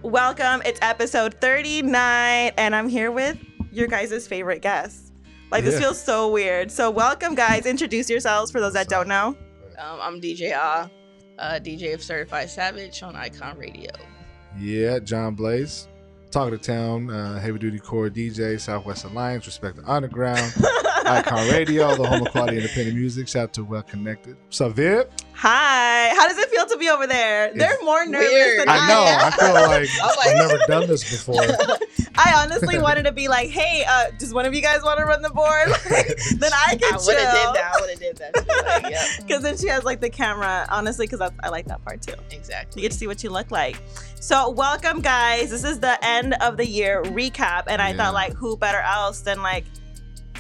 Welcome. It's episode 39, and I'm here with your guys' favorite guest. This feels so weird. So welcome, guys. Introduce yourselves for those that don't know. I'm DJ DJ of Certified Savage on Icon Radio. Yeah, John Blaze. Talk of the Town, heavy duty core DJ, Southwest Alliance, Respect the Underground, Icon Radio, the home of quality independent music. Shout out to Well Connected. What's up, Vip? Hi. How does it feel to be over there? They're more nervous weird. than I know. I feel like I'm I've never done this before. I honestly wanted to be like, hey, does one of you guys want to run the board? Then I can I chill. would have did that. Yeah, Because then she has the camera, honestly, because I like that part too. exactly. You get to see what you look like. So welcome, guys. This is the end of the year recap, and I thought who better else than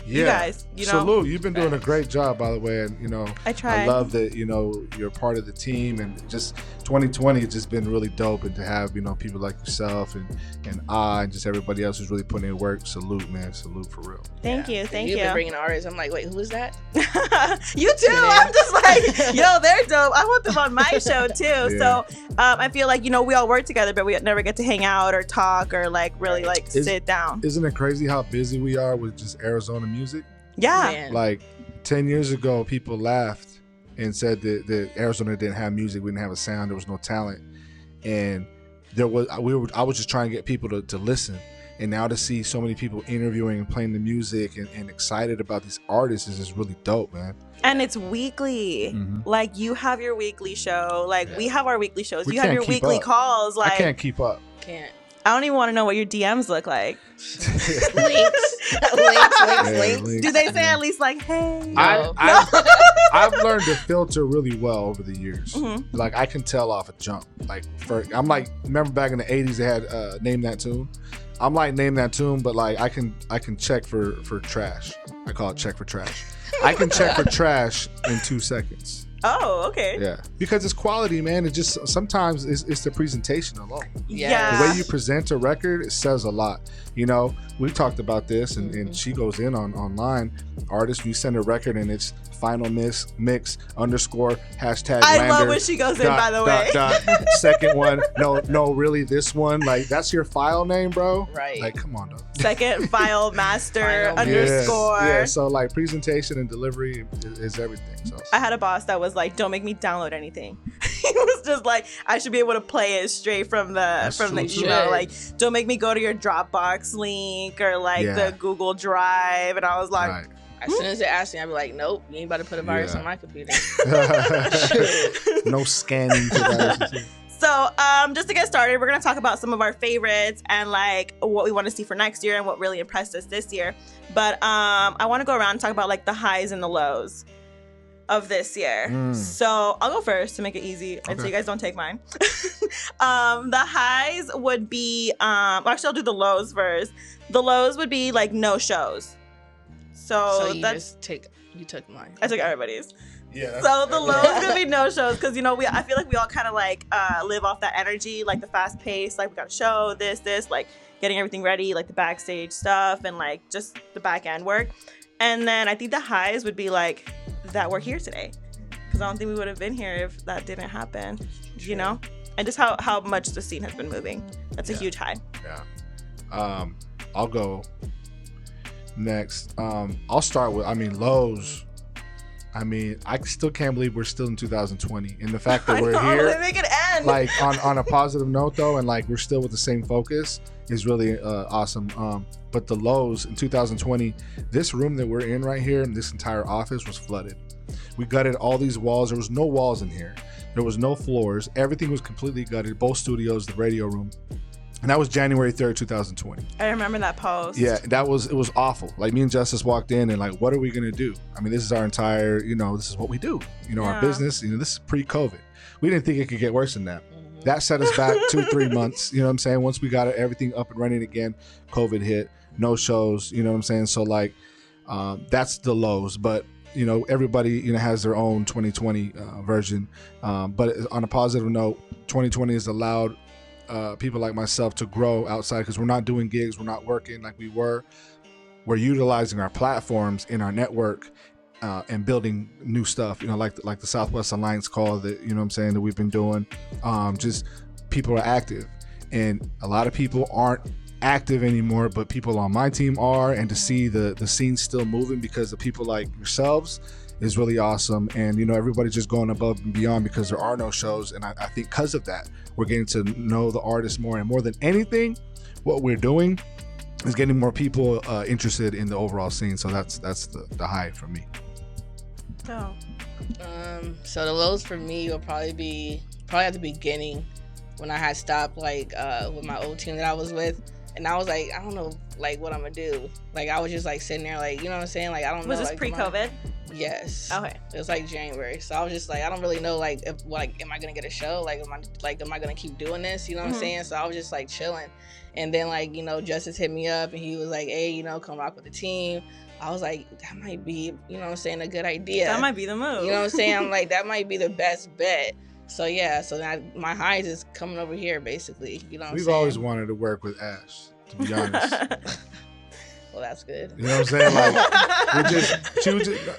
you guys, Salute. You've been doing a great job, by the way, and I try. I love that you're part of the team, and just 2020 has just been really dope, and to have people like yourself and just everybody else who's really putting in work. Salute, man. Salute for real. Thank you. You've been bringing artists. I'm like, wait, who is that? You too. I'm just like, yo, they're dope. I want them on my show too. Yeah. So I feel like we all work together, but we never get to hang out or talk or really sit down. Isn't it crazy how busy we are with just Arizona music? Yeah. Man. 10 years ago, people laughed and said that Arizona didn't have music, we didn't have a sound, there was no talent, and I was just trying to get people to listen. And now to see so many people interviewing and playing the music and excited about these artists is just really dope, man. And it's weekly. Mm-hmm. You have your weekly show. We have our weekly shows. We You have can't your keep weekly up. calls. I can't keep up. Can't. I don't even want to know what your DMs look like. Links. Do they say at least hey? No. I've learned to filter really well over the years. Mm-hmm. I can tell off a jump. Remember back in the 80s they had Name That Tune? I'm Name That Tune, but I can check for trash. I call it check for trash. I can check for trash in 2 seconds. Oh, okay. Yeah, because it's quality, man. It just sometimes it's the presentation alone. Yeah. The way you present a record, it says a lot. We talked about this, and she goes in online. Artists, you send a record and it's final mix ## I love when she goes in, by the way. Second one, no, really, this one, that's your file name, bro. Right. Come on, dog. Second file master Final _ Yeah, so presentation and delivery is everything. So I had a boss that was don't make me download anything. He was just I should be able to play it straight from the email. Don't make me go to your Dropbox link or the Google Drive. And I was like, right. As soon as they ask me, I'd be like, nope, you ain't about to put a virus on my computer. No scanning devices. So just to get started, we're going to talk about some of our favorites and what we want to see for next year and what really impressed us this year. But I want to go around and talk about the highs and the lows of this year. So I'll go first to make it easy and so you guys don't take mine. The highs would be, actually I'll do the lows first. The lows would be no shows. So you took mine. I took everybody's. Yeah. So the lows gonna be no shows because I feel like we all kind of live off that energy, the fast pace, we got a show, this, getting everything ready, the backstage stuff and just the back end work. And then I think the highs would be that we're here today, because I don't think we would have been here if that didn't happen. And just how much the scene has been moving. That's a huge high. Yeah. I'll go next. I'll start with lows. I still can't believe we're still in 2020, and the fact that we're here, they make it end. on a positive note though, and we're still with the same focus is really awesome. But the lows in 2020, this room that we're in right here, and this entire office was flooded. We gutted all these walls. There was no walls in here. There was no floors. Everything was completely gutted. Both studios, the radio room. And that was January 3rd, 2020. I remember that post. Yeah, it was awful. Me and Justice walked in and what are we going to do? This is our entire, this is what we do. Our business, this is pre-COVID. We didn't think it could get worse than that. That set us back 2-3 months, you know what I'm saying? Once we got everything up and running again, COVID hit, no shows, you know what I'm saying? So that's the lows, but everybody, has their own 2020 version. But on a positive note, 2020 has allowed people like myself to grow outside because we're not doing gigs, we're not working like we were. We're utilizing our platforms in our network and building new stuff, like the Southwest Alliance call that, that we've been doing. Just people are active. and a lot of people aren't active anymore, but people on my team are, and to see the scene still moving because of people like yourselves is really awesome. And everybody's just going above and beyond because there are no shows, and I think because of that we're getting to know the artists more, and more than anything what we're doing is getting more people interested in the overall scene. So that's the high for me. Oh. So the lows for me will probably at the beginning when I had stopped with my old team that I was with, and I was like, I don't know what I'm gonna do. I was just sitting there you know what I'm saying, I don't know. Was this pre-COVID? Yes. Okay. It was January, so I was just I don't really know if am I gonna get a show, am I gonna keep doing this, you know what I'm saying? So I was just chilling, and then Justice hit me up and he was like, hey, come rock with the team. I was like, that might be, you know what I'm saying, a good idea. That might be the move. You know what I'm saying? I'm like, that might be the best bet. So yeah, so now my highs is coming over here basically. You know what I'm saying? We've always wanted to work with Ash, to be honest. Well, that's good. You know what I'm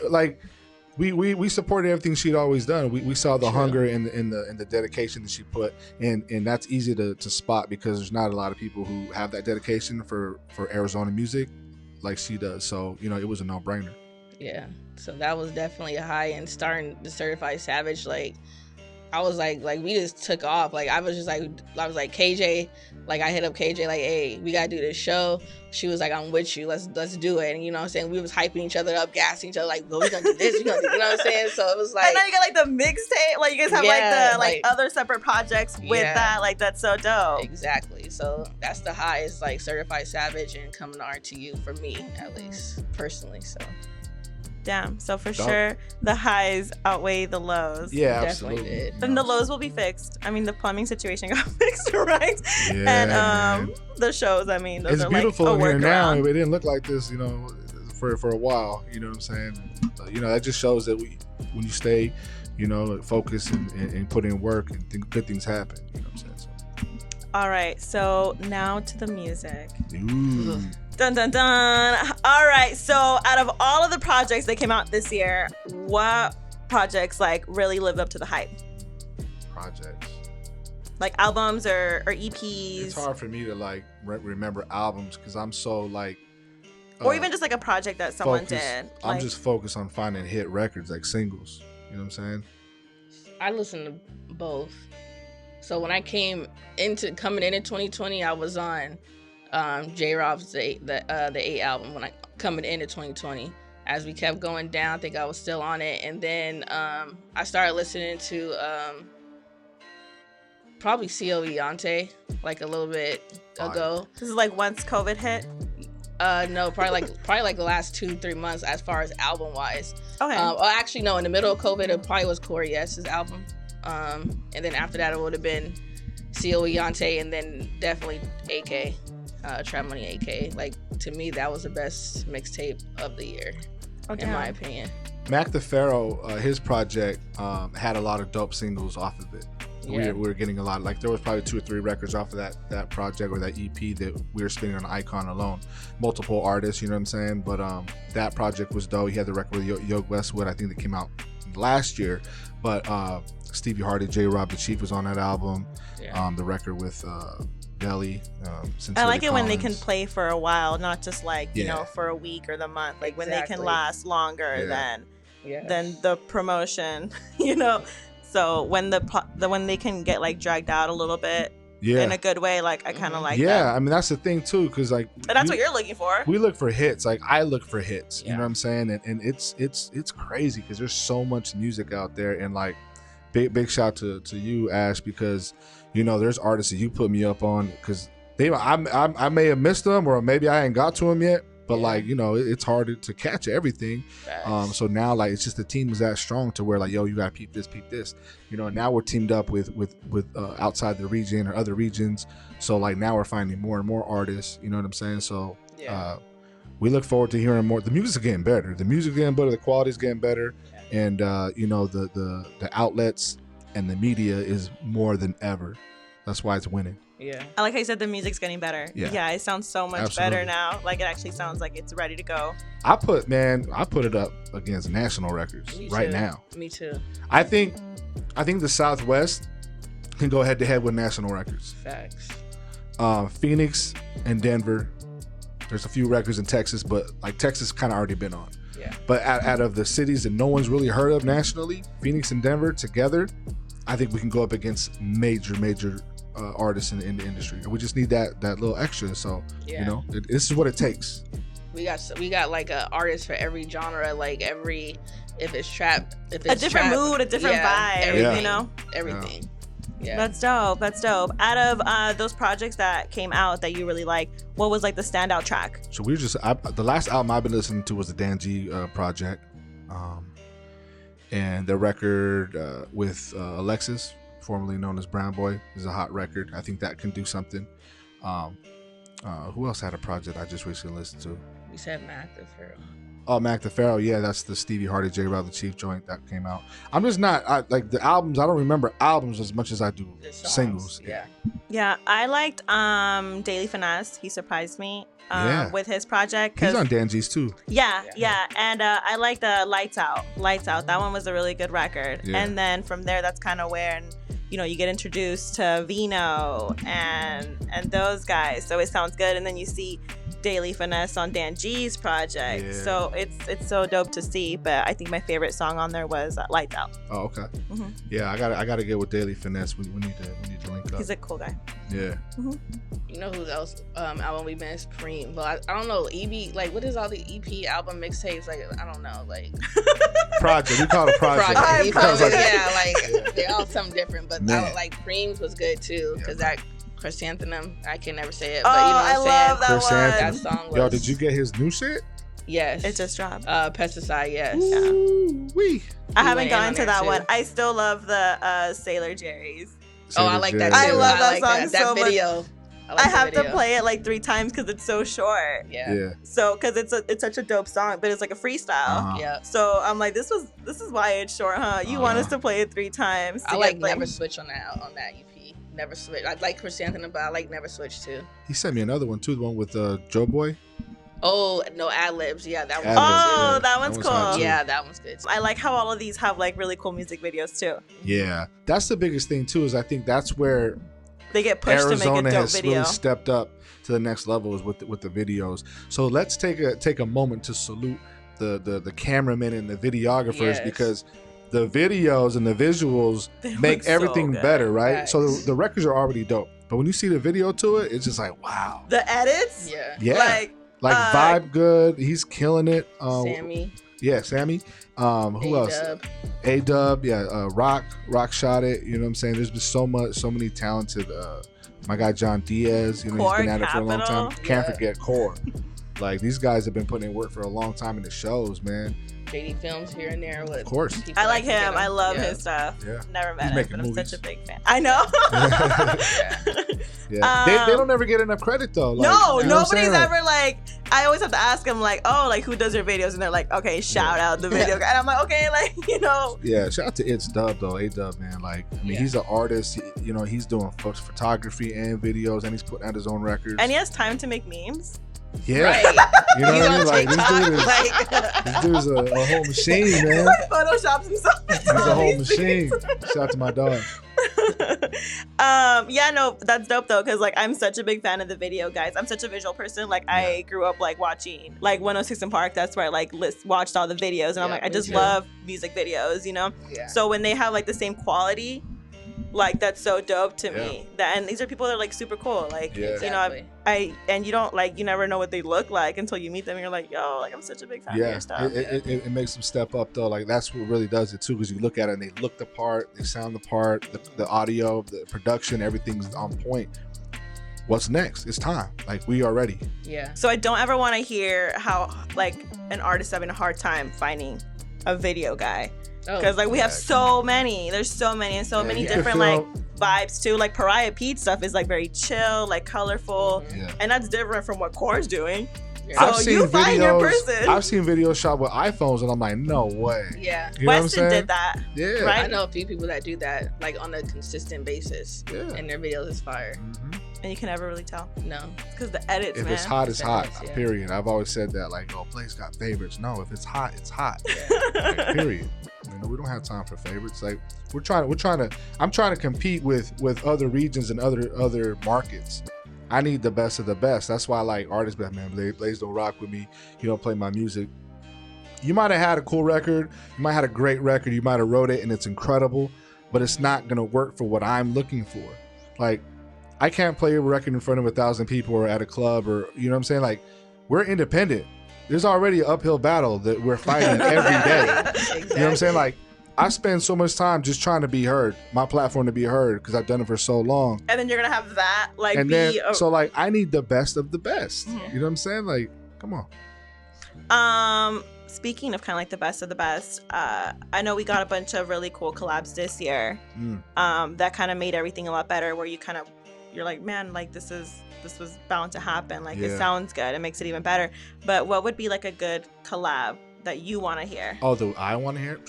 saying? We supported everything she'd always done. We saw the hunger and the dedication that she put, and that's easy to spot because there's not a lot of people who have that dedication for Arizona music like she does. So it was a no-brainer. Yeah. So that was definitely a high, and starting the Certified Savage, I was like we just took off. I was like KJ, I hit up KJ hey, we gotta do this show. She was like, I'm with you, let's do it. And you know what I'm saying, we was hyping each other up, gassing each other, well, we gonna do this, we gonna do, you know what I'm saying? So it was and then you got the mixtape, you guys have the other separate projects with that, that's so dope. Exactly. So that's the highest, Certified Savage and coming to RTU for me, at least personally. So damn. So for sure, the highs outweigh the lows. Yeah, definitely absolutely. did. And the lows will be fixed. I mean, the plumbing situation got fixed, right? Yeah, and the shows, those it's are beautiful a in here now. workaround. It didn't look like this, for a while. You know what I'm saying? That just shows that when you stay, focused and put in work, and good things happen. You know what I'm saying? So. All right. So now to the music. Ooh. Dun dun dun. All right. So out of all of the projects that came out this year, what projects really lived up to the hype? Projects. Albums or EPs? It's hard for me to remember albums because I'm so or even just a project that someone focused. did. I'm just focused on finding hit records, singles. You know what I'm saying? I listen to both. So when I coming into 2020, I was on J-Rob's the 8 album when I coming into 2020. As we kept going down, I think I was still on it, and then I started listening to probably COE Yante a little bit ago. This is once COVID hit. No, probably the last 2-3 months as far as album wise. Okay. Actually no, in the middle of COVID it probably was Corey S's album. And then after that it would have been COE Yante, and then definitely AK. Trap Money AK. To me, that was the best mixtape of the year, in my opinion. Mac the Pharaoh, his project had a lot of dope singles off of it. Yeah. We were getting a lot. There was probably 2 or 3 records off of that project or that EP that we were spinning on Icon alone. Multiple artists, you know what I'm saying? But that project was dope. He had the record with Yoke Westwood, I think that came out last year. But Stevie Hardy, J-Rob the Chief was on that album. Yeah. The record with Belly. I like it when they can play for a while, not just for a week or the month. When they can last longer than the promotion, So when when they can get dragged out a little bit in a good way, I kind of like that. Yeah, I mean that's the thing too, because But that's what you're looking for. We look for hits. I look for hits. Yeah. You know what I'm saying? And it's crazy because there's so much music out there, and big shout to you, Ash, because there's artists that you put me up on because I may have missed them or maybe I ain't got to them yet, but it's hard to catch everything. So now it's just the team is that strong to where you gotta peep this. Now we're teamed up with outside the region or other regions. So now we're finding more and more artists. You know what I'm saying? So we look forward to hearing more. The music's getting better. The quality's getting better. And the outlets and the media is more than ever. That's why it's winning. Yeah. I like how you said the music's getting better. Yeah, it sounds so much better now. It actually sounds like it's ready to go. I put it up against national records now. Me too. I think the Southwest can go head to head with national records. Facts. Phoenix and Denver. There's a few records in Texas, but like Texas kind of already been on. Yeah. But out of the cities that no one's really heard of nationally, Phoenix and Denver together, I think we can go up against major artists in the industry. And we just need that little extra. So Yeah. you know, this is what it takes. We got like a artist for every genre, like if it's trap, if it's A different trap, mood, a different vibe, everything, you know? everything. Yeah. That's dope. Out of those projects that came out that you really like, what was like the standout track? So we were just the last album I've been listening to was the Dan G project, and the record with Alexis, formerly known as Brown Boy, is a hot record. I think that can do something. Who else had a project I just recently listened to? We said Mac the Pharaoh. Oh, Mac the Pharaoh, yeah, that's the Stevie Hardy, J. Rod the Chief joint that came out. I'm just not like the albums. I don't remember albums as much as I do singles. Yeah, I liked Daily Finesse. He surprised me with his project. He's on Dan G's too. Yeah. And I liked Lights Out. That one was a really good record. Yeah. And then from there, that's kind of where you get introduced to Vino and those guys. So it sounds good. And then you see Daily Finesse on Dan G's project. Yeah. So it's so dope to see. But I think my favorite song on there was Lights Out. Oh, okay. Mm-hmm. Yeah, I gotta get with Daily Finesse. We need to link up. He's a cool guy. Yeah. Mm-hmm. You know who else album we missed? Preem. But I don't know, EP, like what is all the EP album mixtapes? Like I don't know, like Project. We call it project. Like they're all something different. But I like Preem's was good too, because that Chrysanthemum, I can never say it, but you know what I'm saying? I love that one. That song was... Yo, did you get his new shit? Yes. It just dropped. Pesticide, yes. Wee. I haven't gotten to that one. I still love the Sailor Jerry's. I like that too. I love that song so much. Video. I have to play it like 3 times because it's so short. Yeah. So because it's such a dope song, but it's like a freestyle. Yeah. So I'm like, this is why it's short, huh? You want us to play it 3 times? I like Never Switch on that EP. Never Switch. I like Chrysanthemum, but I like Never Switch too. He sent me another one too, the one with Joe Boy. Oh, no, ad-libs. Yeah, that one. Oh, that one's cool. Yeah, that one's good. I like how all of these have like really cool music videos too. Yeah, that's the biggest thing too. Is I think that's where they get pushed Arizona to make a dope has video. Really stepped up to the next level is with the videos. So let's take a moment to salute the cameramen and the videographers because the videos and the visuals make everything better, right? So the records are already dope, but when you see the video to it, it's just like wow. The edits, like vibe good. He's killing it. Sammy. Yeah, Sammy. Who else? A-Dub. Yeah, Rock shot it. You know what I'm saying? There's been so many talented. My guy John Diaz. You know, he's been at it for a long time. Can't forget Core. Like these guys have been putting in work for a long time in the shows, man. JD Films here and there. Of course. I like him. I love his stuff. Yeah. Never met him, but I'm such a big fan. I know. They don't ever get enough credit though. Like, no, nobody's ever like. I always have to ask them like, oh, like who does your videos? And they're like, okay, shout out the video guy. And I'm like, okay, like Yeah, shout out to It's Dub though. A-Dub, man. Like, I mean, he's an artist. He's doing photography and videos, and he's putting out his own records. And he has time to make memes. Yeah, right. You know what I mean? Like this dude is a whole machine, man. Photoshops himself. He's a whole machine. Shout out to my dog. That's dope though, because like I'm such a big fan of the video, guys. I'm such a visual person. Like I grew up like watching like 106 in Park. That's where I like watched all the videos, and I'm like, I just love music videos, Yeah. So when they have like the same quality, like that's so dope to me. And these are people that are like super cool. Like you don't like, you never know what they look like until you meet them and you're like, yo, like I'm such a big fan of your stuff. It makes them step up though. Like that's what really does it too, because you look at it and they look the part, they sound the part, the audio, the production, everything's on point. What's next? It's time. Like we are ready. Yeah. So I don't ever want to hear how like an artist having a hard time finding a video guy. Because like we have so many, there's so many and so many different like vibes too. Like Pariah Pete stuff is like very chill, like colorful, and that's different from what Core's doing. So you find your person. I've seen videos shot with iPhones, and I'm like, no way. Yeah, you know Weston did that. Yeah, right. I know a few people that do that like on a consistent basis. Yeah, and their videos is fire. Mm-hmm. And you can never really tell. No, because the edits. If it's hot, it's hot. Period. I've always said that. Like, oh, Blake's got favorites. No, if it's hot, it's hot. Like, period. We don't have time for favorites. Like I'm trying to compete with other regions and other markets. I need the best of the best. That's why I like artists, but man, Blaze don't rock with me. You don't play my music. You might have had a cool record. You might have had a great record. You might have wrote it and it's incredible, but it's not going to work for what I'm looking for. Like, I can't play a record in front of 1,000 people or at a club or, you know what I'm saying? Like, we're independent. There's already an uphill battle that we're fighting every day. Exactly. You know what I'm saying? Like, I spend so much time just trying to be heard, my platform to be heard, because I've done it for so long. And then you're going to have that, like, and then, so, like, I need the best of the best. Mm-hmm. You know what I'm saying? Like, come on. Speaking of kind of like the best of the best, I know we got a bunch of really cool collabs this year that kind of made everything a lot better, where you're like, man, like this was bound to happen. Like, it sounds good. It makes it even better. But what would be like a good collab that you want to hear? Oh, I want to hear?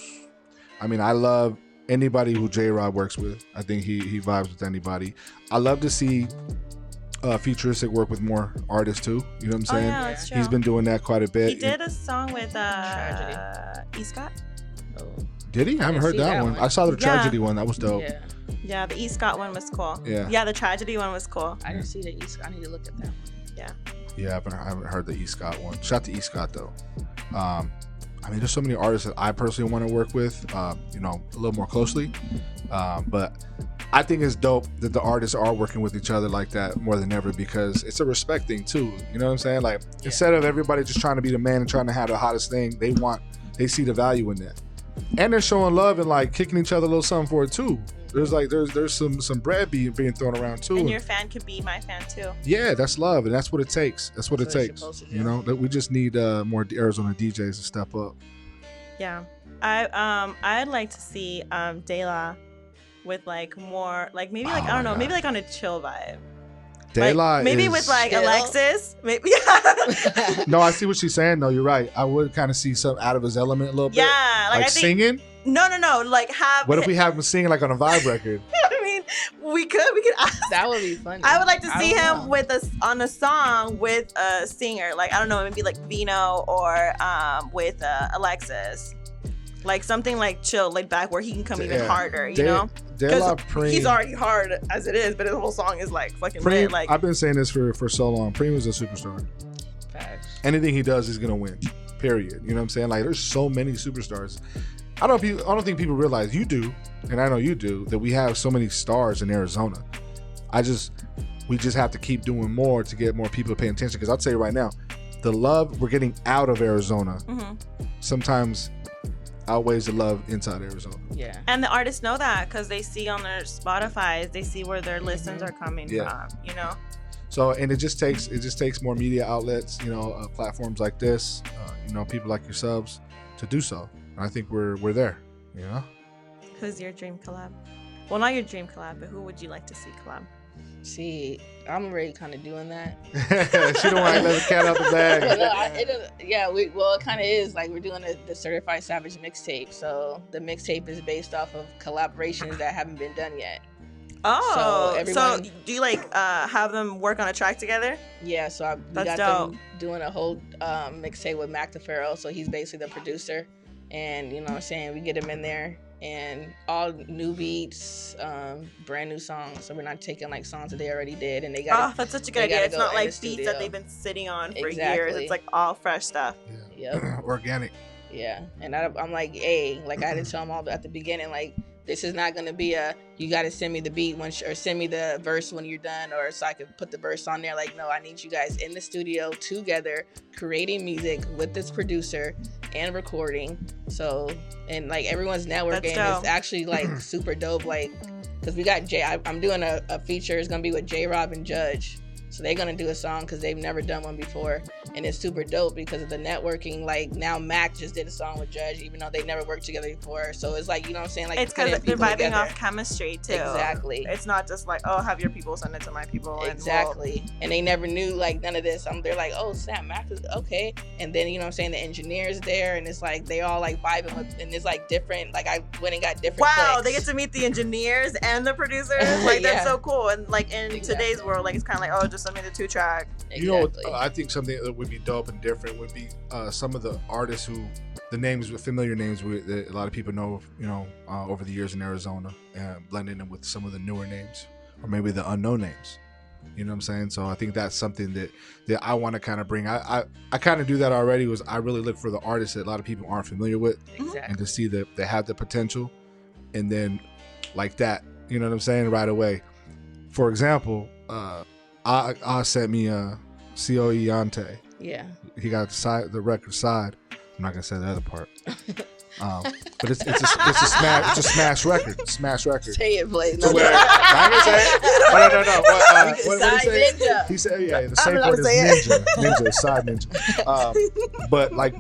I mean, I love anybody who J-Rob works with. I think he vibes with anybody. I love to see futuristic work with more artists too. You know what I'm saying? Yeah, that's true. He's been doing that quite a bit. He did a song with E. Scott. Oh. Did he? I haven't heard that one. I saw the Tragedy one. That was dope. Yeah, the E. Scott one was cool. Yeah, the Tragedy one was cool. I didn't see the E. Scott. I need to look at that one. Yeah, I haven't heard the E. Scott one. Shout out to E. Scott though. I mean, there's so many artists that I personally want to work with, you know, a little more closely. But I think it's dope that the artists are working with each other like that more than ever, because it's a respect thing too. You know what I'm saying? Like, instead of everybody just trying to be the man and trying to have the hottest thing, they see the value in that. And they're showing love and like kicking each other a little something for it too. There's some bread being thrown around too. And your fan could be my fan too. Yeah, that's love, and that's what it takes. That's what it takes. You know, that we just need more Arizona DJs to step up. Yeah, I'd like to see De La with like more like maybe like I don't know, maybe like on a chill vibe. De La like, maybe with like chill. Alexis. Maybe. No, I see what she's saying though. You're right. I would kind of see something out of his element a little bit. Yeah, like I think, singing. No. Like have. What if we have him singing like on a vibe record? I mean, we could ask. That would be funny. I would like to see him with us on a song with a singer. Like, I don't know, maybe like Vino or with Alexis. Like something like chill, like back where he can come even harder, you know? Because he's already hard as it is, but his whole song is like fucking lit. Like, I've been saying this for so long. Preem is a superstar. Facts. Anything he does, he's gonna win. Period. You know what I'm saying? Like, there's so many superstars. I don't think people realize, you do, and I know you do, that we have so many stars in Arizona. We just have to keep doing more to get more people to pay attention. Because I'll tell you right now, the love we're getting out of Arizona sometimes outweighs the love inside Arizona. Yeah. And the artists know that because they see on their Spotify, they see where their listens are coming from, you know? So, and it just takes more media outlets, you know, platforms like this, you know, people like yourselves to do so. And I think we're there, you know? Who's your dream collab? Well, not your dream collab, but who would you like to see collab? See, I'm already kind of doing that. She don't want to let the cat out the bag. It kind of is. Like, we're doing the Certified Savage mixtape. So the mixtape is based off of collaborations that haven't been done yet. Oh, so do you like have them work on a track together? Yeah, so we got them doing a whole mixtape with Mac DeFaro. So he's basically the producer. And, you know what I'm saying, we get him in there. And all new beats, brand new songs. So we're not taking like songs that they already did, and they got. Oh, that's such a good idea. It's not like beats that they've been sitting on for years. It's like all fresh stuff. Yeah. Yep. Organic. Yeah, and I'm like, hey, like I had to tell them all at the beginning, like, this is not gonna be you got to send me the beat or send me the verse when you're done, or so I can put the verse on there. Like, no, I need you guys in the studio together, creating music with this producer and recording. So, and like everyone's networking is actually like super dope. Like, because we got I'm doing a feature. It's gonna be with J-Rob and Judge. So they're gonna do a song because they've never done one before, and it's super dope because of the networking. Like, now Mac just did a song with Judge, even though they never worked together before. So it's like, you know what I'm saying? Like, it's because they're vibing off chemistry too. Exactly. It's not just like, oh, have your people send it to my people. Exactly. And they never knew like none of this. They're like, oh snap, Mac is okay. And then, you know what I'm saying, the engineers there, and it's like they all like vibing with, and it's like different. Like, I went and got different. Wow, clicks. They get to meet the engineers and the producers. Like, that's so cool. And like in today's world, like it's kind of like, oh, just send me the 2-track. Exactly. You know, I think something that would be dope and different would be some of the artists who the names with familiar names that a lot of people know, you know, over the years in Arizona, blending them with some of the newer names or maybe the unknown names. You know what I'm saying? So I think that's something that I want to kind of bring. I kind of do that already. Was I really look for the artists that a lot of people aren't familiar with, Exactly. and to see that they have the potential, and then like that, you know what I'm saying, right away. For example, I sent me COE Yante. Yeah. He got the record side. I'm not gonna say the other part. But it's a smash record. Smash record. Say it, Blaze. To where, I'm gonna say it. No. What did he say? Ninja. He said, yeah, the safe word is ninja, side ninja. But like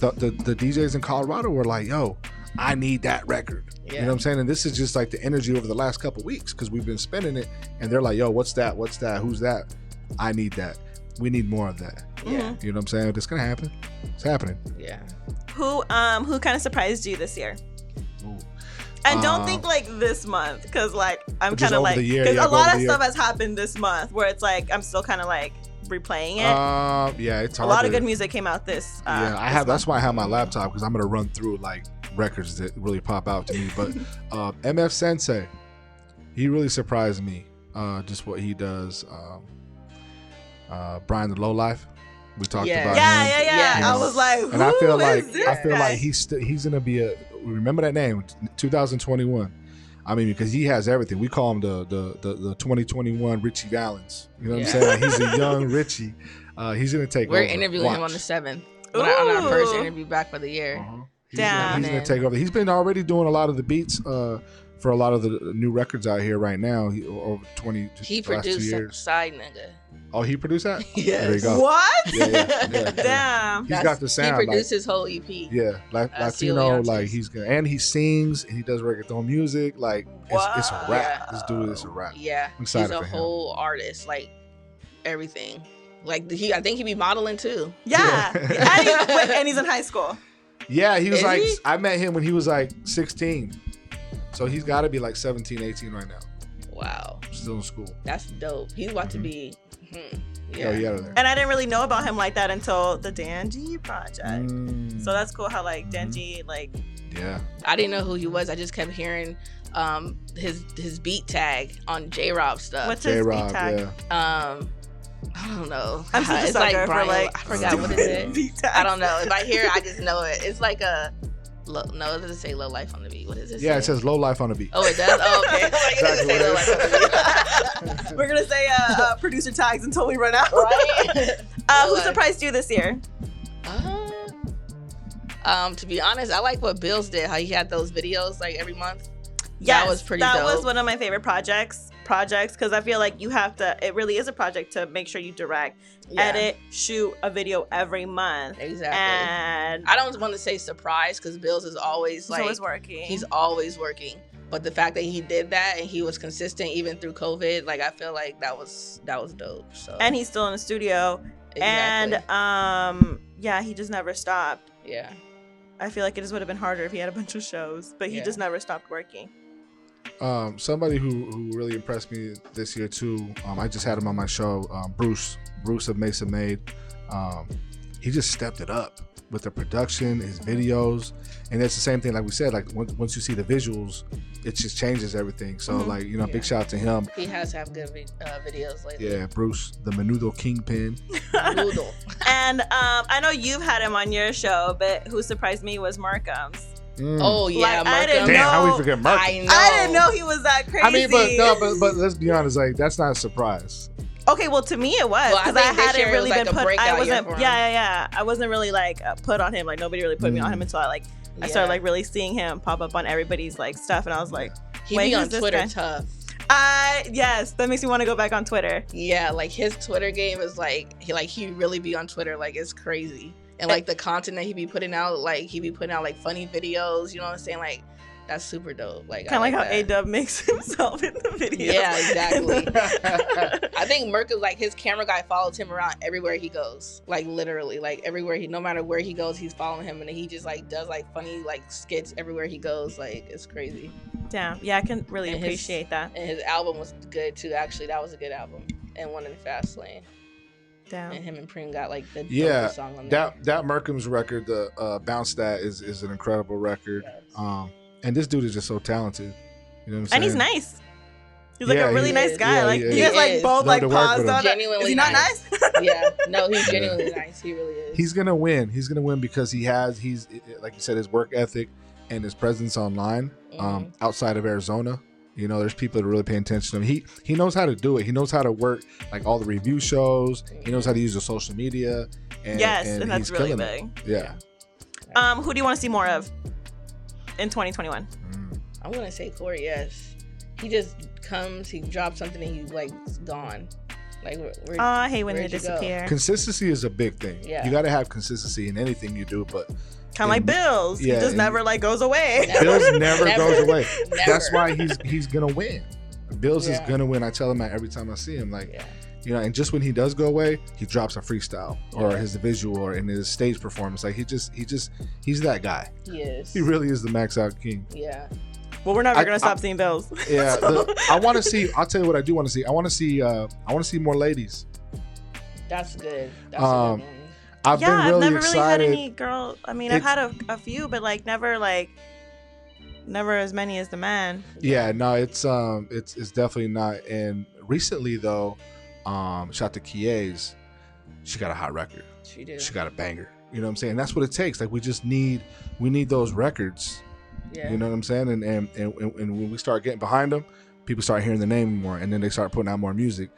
the DJs in Colorado were like, yo, I need that record. Yeah. You know what I'm saying? And this is just like the energy over the last couple weeks because we've been spinning it, and they're like, yo, what's that? What's that? Who's that? I need that. We need more of that. Yeah. You know what I'm saying? It's gonna happen. It's happening. Yeah. Who kind of surprised you this year? Ooh. And don't think like this month, because like I'm Just kind of over like, the year, because yeah, a lot over of the stuff year. has happened this month where it's like I'm still kind of like replaying it. Yeah, it's A hard. lot of good music came out this. Yeah, I have. That's why I have my laptop because I'm gonna run through like records that really pop out to me. But MF Sensei, he really surprised me. Just what he does. Brian the Lowlife. We talked about him. Yeah. Yeah. I was like, who And I feel like is this guy? he's gonna be remember that name 2021. I mean, because he has everything. We call him the 2021 Richie Valens. You know what I'm saying? Like, he's a young Richie. He's gonna take over. We're interviewing him on the 7th. On our first interview back for the year. Damn. He's gonna take over. He's been already doing a lot of the beats for a lot of the new records out here right now. Over 20. He the last 2 produced years. Side Nigga. Oh, he produced that? Yes. There you go. What? Yeah. Damn. He's got the sound. He produced like, his whole EP. yeah, Latino. Like he's good, and he sings and he does reggaeton music. Like it's a rap. Yeah. This dude is a rap. Yeah. I'm excited He's a for him. whole artist. Like everything. Like I think he be modeling too. Yeah. And he's in high school. Yeah, he was Is like, he? I met him when he was like 16, so he's got to be like 17, 18 right now. Wow. Still in school. That's dope. He's about to be. Yeah, yeah. There. And I didn't really know about him like that until the Dan G project. Mm. So that's cool how like Dan G like. Yeah. I didn't know who he was. I just kept hearing his beat tag on J-Rob stuff. What's his beat J-Rob, tag? yeah. I don't know. I'm such a It's sucker for Brian, like. I forgot what is it. Beat tags. I don't know. If I hear it, I just know it. It's like a no, it doesn't say Low Life on the beat. What does it say? Yeah, it says Low Life on the beat. Oh, it does? Oh, okay. Like, it doesn't say Low Life on the beat. We're gonna say producer tags until we run out. Right? Who surprised you this year? To be honest, I like what Bills did. How he had those videos like every month. Yes, that was pretty That dope. was one of my favorite projects because I feel like you have to. It really is a project to make sure you direct, edit, shoot a video every month. Exactly. And I don't want to say surprise because Bills is always like always working. He's always working. But the fact that he did that and he was consistent even through COVID, like I feel like that was dope. So and he's still in the studio. exactly. And he just never stopped. yeah. I feel like it just would have been harder if he had a bunch of shows, but he just never stopped working. Somebody who really impressed me this year too. I just had him on my show. Bruce of Mesa Made. He just stepped it up with the production, his videos, and it's the same thing. Like we said, like once you see the visuals, it just changes everything. So like big shout out to him. He has to have good videos lately. Yeah, Bruce, the Menudo Kingpin. Noodle. And I know you've had him on your show, but who surprised me was Markham's. Oh yeah, Like, I didn't Markham. Damn, how we know- forget Markham? I didn't know he was that crazy. I mean, but let's be honest, like that's not a surprise. Okay, well, to me it was Well, I because I think this hadn't year it really was like been a put. breakout I year wasn't. for him. Yeah. I wasn't really like put on him. Like nobody really put me on him until I started like really seeing him pop up on everybody's like stuff, and I was like, He wait, be on who's this Twitter guy? tough. Yes, that makes me want to go back on Twitter. Yeah, like his Twitter game is like he really be on Twitter, like it's crazy. And like the content that he be putting out, like he be putting out like funny videos, you know what I'm saying? Like that's super dope. Like Kind of like how that. A-Dub makes himself in the video. Yeah, exactly. I think Merc is like his camera guy follows him around everywhere he goes. Like literally, like everywhere no matter where he goes, he's following him, and he just like does like funny like skits everywhere he goes. Like it's crazy. Damn. Yeah, I can really And appreciate that. And his album was good too. Actually, that was a good album. And one in Fast Lane. Damn. And him and Prim got like the Yeah, dopest song on there. that Merkham's record, the Bounce That is an incredible record. Yes. And this dude is just so talented. You know what I'm saying? And he's nice. He's like a really nice guy. Yeah, like he you guys like both Love like to work paused with him. on it. Genuinely Is he not nice? Yeah, no, he's genuinely nice. He really is. He's gonna win. He's gonna win because he's like you said, his work ethic and his presence online, outside of Arizona. You know, there's people that are really paying attention to him. He knows how to do it. He knows how to work like all the review shows. He knows how to use the social media. And, and that's really big. Yeah. Who do you want to see more of in 2021? I'm gonna say Corey. Yes, he just comes, he drops something, and he like gone. Like, I hate when they disappear. Consistency is a big thing. Yeah. You got to have consistency in anything you do, but kind of like Bills. He just never like goes away. Bills never goes away. Never. That's why he's gonna win. Bills is gonna win. I tell him that every time I see him. Like, you know, and just when he does go away, he drops a freestyle or his visual or in his stage performance. Like he's that guy. He is. He really is the max out king. Yeah. Well, we're never gonna stop seeing Bills. Yeah, I want to see. I'll tell you what I do want to see. I want to see more ladies. That's good. That's a good one. I've been really I've never excited. really had any girl. I mean, I've had a few, but like never as many as the man. Yeah, no, it's definitely not. And recently though, shout out to WCAZ, she got a hot record. She did. She got a banger. You know what I'm saying? That's what it takes. Like we need those records. Yeah. You know what I'm saying? And when we start getting behind them, people start hearing the name more, and then they start putting out more music.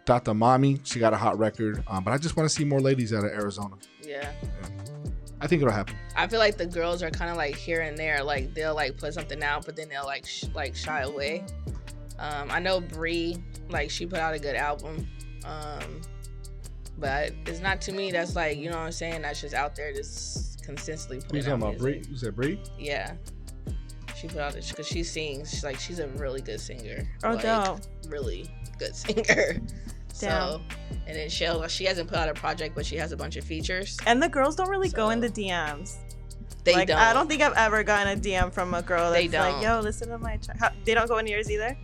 Dr. Mommy, she got a hot record, but I just want to see more ladies out of Arizona. Yeah. I think it'll happen. I feel like the girls are kind of like here and there, like they'll like put something out, but then they'll like shy away. I know Bree, like she put out a good album, but it's not to me. That's like, you know what I'm saying? That's just out there, just consistently putting out music. Bree? You said Bree? Yeah. She put out because she sings. She's a really good singer. Oh, like, dope. Really good singer. Damn. So, and then she hasn't put out a project, but she has a bunch of features. And the girls don't really go in the DMs. They like, don't. I don't think I've ever gotten a DM from a girl that's They don't. like, "Yo, listen to my track." They don't go into yours either.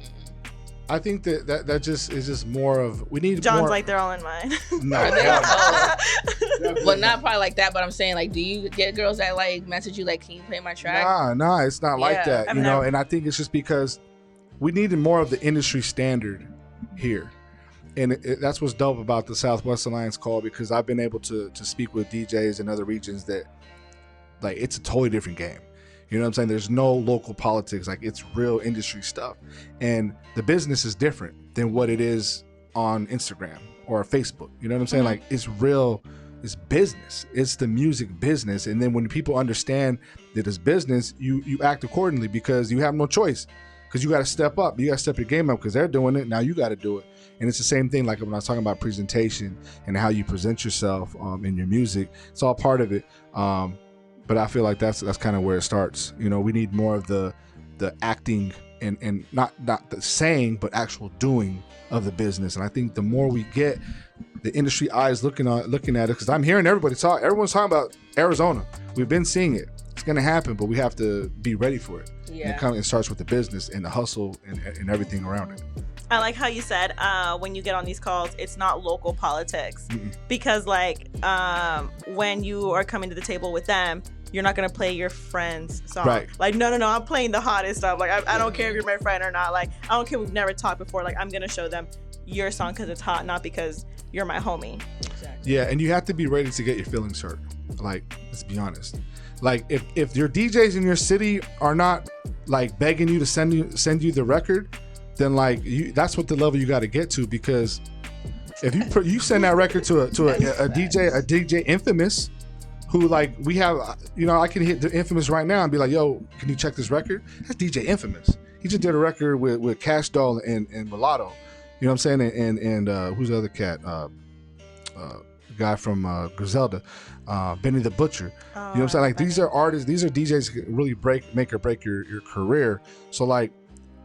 I think that just is just more of we need. John's more, like they're all in mine. No, well, not probably like that, but I'm saying like, do you get girls that like message you like, "Can you play my track?" Nah, it's not like that. I've You know, never- and I think it's just because we needed more of the industry standard here. And that's what's dope about the Southwest Alliance call, because I've been able to speak with DJs in other regions that, like, it's a totally different game. You know what I'm saying? There's no local politics. Like, it's real industry stuff. And the business is different than what it is on Instagram or Facebook. You know what I'm saying? Like, it's real. It's business. It's the music business. And then when people understand that it's business, you act accordingly, because you have no choice. Because you got to step up. You got to step your game up because they're doing it. Now you got to do it. And it's the same thing like when I was talking about presentation and how you present yourself in your music. It's all part of it. But I feel like that's kind of where it starts. You know, we need more of the acting and not the saying, but actual doing of the business. And I think the more we get the industry eyes looking at it, because I'm hearing everyone's talking about Arizona. We've been seeing it. It's going to happen, but we have to be ready for it. Yeah. And it starts with the business and the hustle and everything around it. I like how you said when you get on these calls, it's not local politics. Because like when you are coming to the table with them, you're not going to play your friend's song. Right. Like, no, I'm playing the hottest stuff. Like, I don't care if you're my friend or not. Like, I don't care, we've never talked before. Like, I'm going to show them your song because it's hot, not because you're my homie. Exactly. Yeah, and you have to be ready to get your feelings hurt. Like, let's be honest. Like, if your DJs in your city are not like begging you to send you the record, then like that's what the level you got to get to. Because if you send that record to a DJ Infamous, who like we have, you know, I can hit the Infamous right now and be like, yo, can you check this record? That's DJ Infamous. He just did a record with Cash Doll and Mulatto. You know what I'm saying? And who's the other cat? Guy from Griselda, Benny the Butcher. You know what I'm saying? Like, these are artists, these are DJs who can really make or break your career. So like,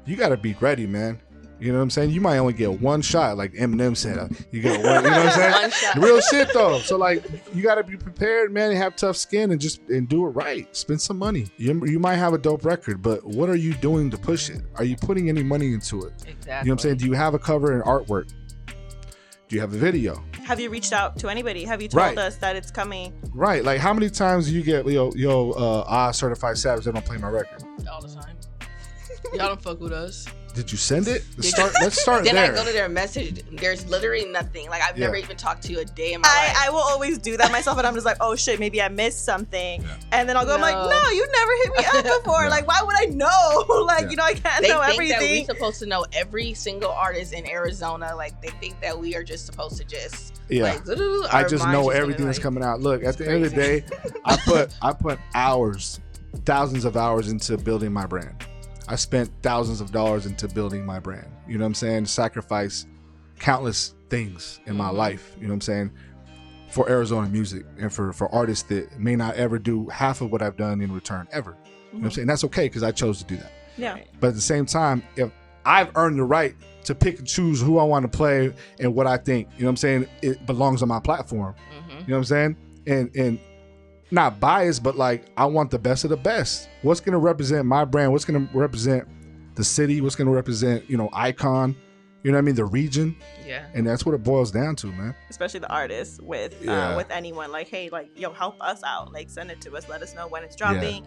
you got to be ready, man. You know what I'm saying? You might only get one shot, like Eminem said. You get one. You know what I'm saying? One shot. Real shit though. So like, you got to be prepared, man, and have tough skin and do it right. Spend some money. You might have a dope record, but what are you doing to push it? Are you putting any money into it? Exactly. You know what I'm saying? Do you have a cover and artwork? Do you have a video? Have you reached out to anybody? Have you told us that it's coming? Right. Like, how many times do you get, Certified Savage, they don't play my record? All the time. Y'all don't fuck with us. Did you send it? Let's start then there. I go to their message. There's literally nothing. Like, I've never even talked to you a day in my life. I will always do that myself, and I'm just like, oh shit, maybe I missed something. Yeah. And then I'll go, I'm like, no, you never hit me up before. Like, why would I know? Like, I can't know everything. They think that we're supposed to know every single artist in Arizona. Like, they think that we are just supposed to just, I just know everything that's coming out. Look, at the end of the day, I put hours, thousands of hours into building my brand. I spent thousands of dollars into building my brand. You know what I'm saying? Sacrifice countless things in my life. You know what I'm saying? For Arizona music and for artists that may not ever do half of what I've done in return ever. You know what I'm saying? That's okay because I chose to do that. Yeah. But at the same time, if I've earned the right to pick and choose who I want to play and what I think, you know what I'm saying, it belongs on my platform. You know what I'm saying? And not biased, but like, I want the best of the best. What's going to represent my brand? What's going to represent the city? What's going to represent, Icon? You know what I mean? The region. Yeah. And that's what it boils down to, man. Especially the artists with anyone. Like, hey, like, help us out. Like, send it to us. Let us know when it's dropping.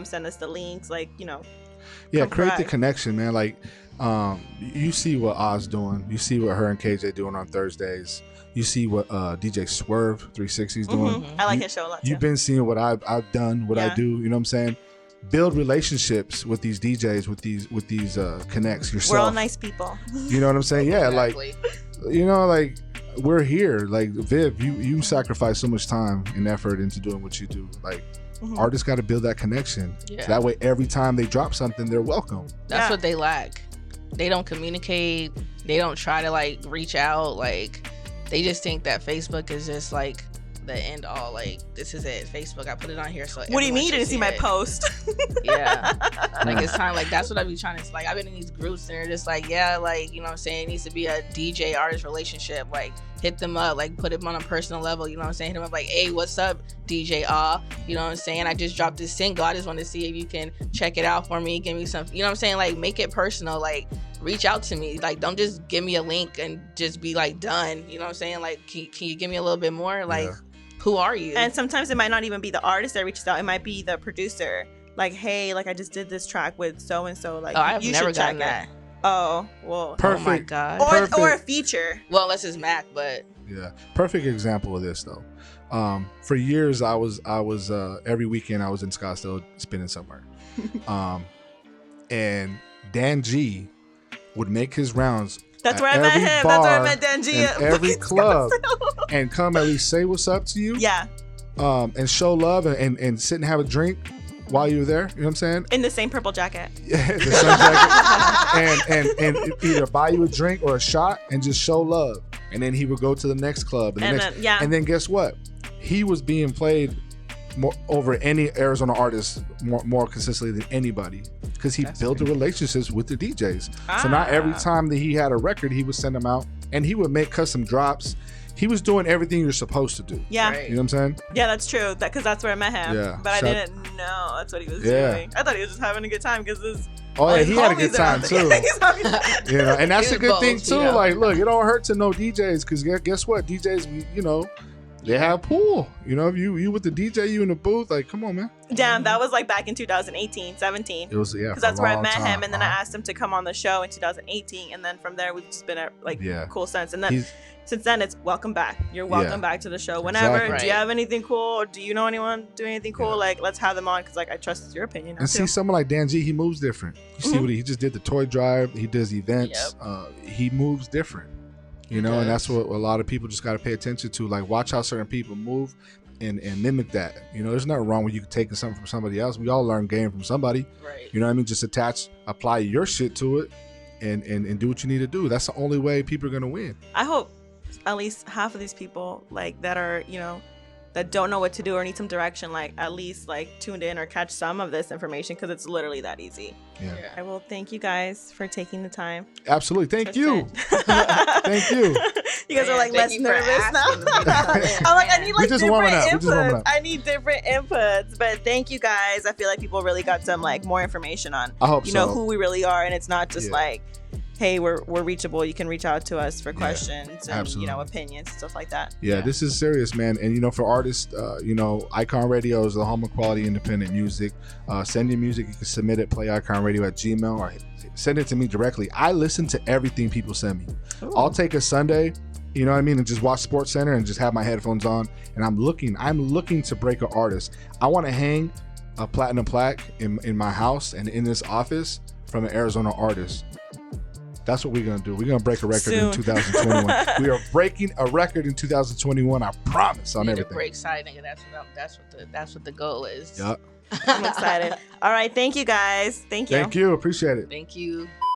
Send us the links. Like, Yeah, create the connection, man. Like, you see what Oz doing. You see what her and KJ doing on Thursdays. You see what DJ Swerve 360 is doing. I like his show a lot too. You've been seeing what I've done, what I do. You know what I'm saying? Build relationships with these DJs, with these connects yourself. We're all nice people. You know what I'm saying? Yeah, exactly. like we're here. Like, Viv, you sacrifice so much time and effort into doing what you do. Like, artists got to build that connection. Yeah. So that way, every time they drop something, they're welcome. That's what they lack. They don't communicate. They don't try to like reach out. Like, they just think that Facebook is just like the end all. Like, this is it. Facebook, I put it on here. So what do you mean you didn't see my post? Yeah. Like, it's time. Like, that's what I be trying to, like, I've been in these groups and they're just like, yeah, like, you know what I'm saying? It needs to be a DJ artist relationship. Like, hit them up, like, put them on a personal level. You know what I'm saying? Hit them up like, hey, what's up, DJ Ah? You know what I'm saying? I just dropped this single. I just want to see if you can check it out for me. Give me some, you know what I'm saying? Like, make it personal. Like, reach out to me. Like, don't just give me a link and just be like done. You know what I'm saying? Like, can you give me a little bit more? Like, who are you? And sometimes it might not even be the artist that reaches out. It might be the producer. Like, hey, like, I just did this track with so and so. Like, I've never gotten that. Oh, well. Perfect. Oh my God. Or a feature. Well, unless it's Mac, but. Yeah. Perfect example of this though. For years I was every weekend I was in Scottsdale spinning somewhere. And Dan G would make his rounds. That's where I met him. That's where I met Dan G at every club and come at least say what's up to you. Yeah. And show love and sit and have a drink while you're there. You know what I'm saying? In the same purple jacket. Yeah, the same jacket. and either buy you a drink or a shot and just show love. And then he would go to the next club. And then guess what? He was being played more over any Arizona artist more consistently than anybody because he built the relationships with the DJs. So not every time that he had a record, he would send them out and he would make custom drops. He was doing everything you're supposed to do. Yeah. You know what I'm saying? Yeah, that's true. Because that's where I met him. Yeah. But I didn't know that's what he was doing. I thought he was just having a good time because this. Oh yeah, he had a good time too. And that's a good thing too. Like, look, it don't hurt to know DJs because guess what? DJs, they have pool. If you with the DJ, you in the booth, like, come on, man. Damn, that was like back in 2018, 17. It was, because that's where I met him, and then I asked him to come on the show in 2018, and then from there we've just been cool since. And then since then it's welcome back. You're welcome back to the show whenever. Exactly. Do you have anything cool? Or do you know anyone doing anything cool? Like, let's have them on because I trust your opinion. And see, someone like Dan G, he moves different. You see what he just did the toy drive. He does events. He moves different. And that's what a lot of people just got to pay attention to. Like, watch how certain people move and mimic that. There's nothing wrong with you taking something from somebody else. We all learn game from somebody. Right. You know what I mean? Just apply your shit to it and do what you need to do. That's the only way people are going to win. I hope at least half of these people, like, that are, that don't know what to do or need some direction, like, at least, like, tuned in or catch some of this information because it's literally that easy. Yeah. I will thank you guys for taking the time. Absolutely. Thank you. Thank you. You guys are, like, less nervous now. I'm like, I need, like, different inputs. I need different inputs. But thank you guys. I feel like people really got some, like, more information on, who we really are. And it's not just, like, hey, we're reachable. You can reach out to us for questions and absolutely. Opinions and stuff like that. Yeah, this is serious, man. And for artists, Icon Radio is the home of quality independent music. Send your music. You can submit it, playiconradio@gmail.com, or send it to me directly. I listen to everything people send me. Ooh. I'll take a Sunday, you know what I mean, and just watch Sports Center and just have my headphones on, and I'm looking to break an artist. I want to hang a platinum plaque in my house and in this office from an Arizona artist. That's what we're going to do. We're going to break a record in 2021. We are breaking a record in 2021. I promise on everything. Break side, nigga. That's what the goal is. Yep. I'm excited. All right. Thank you, guys. Thank you. Thank you. Appreciate it. Thank you.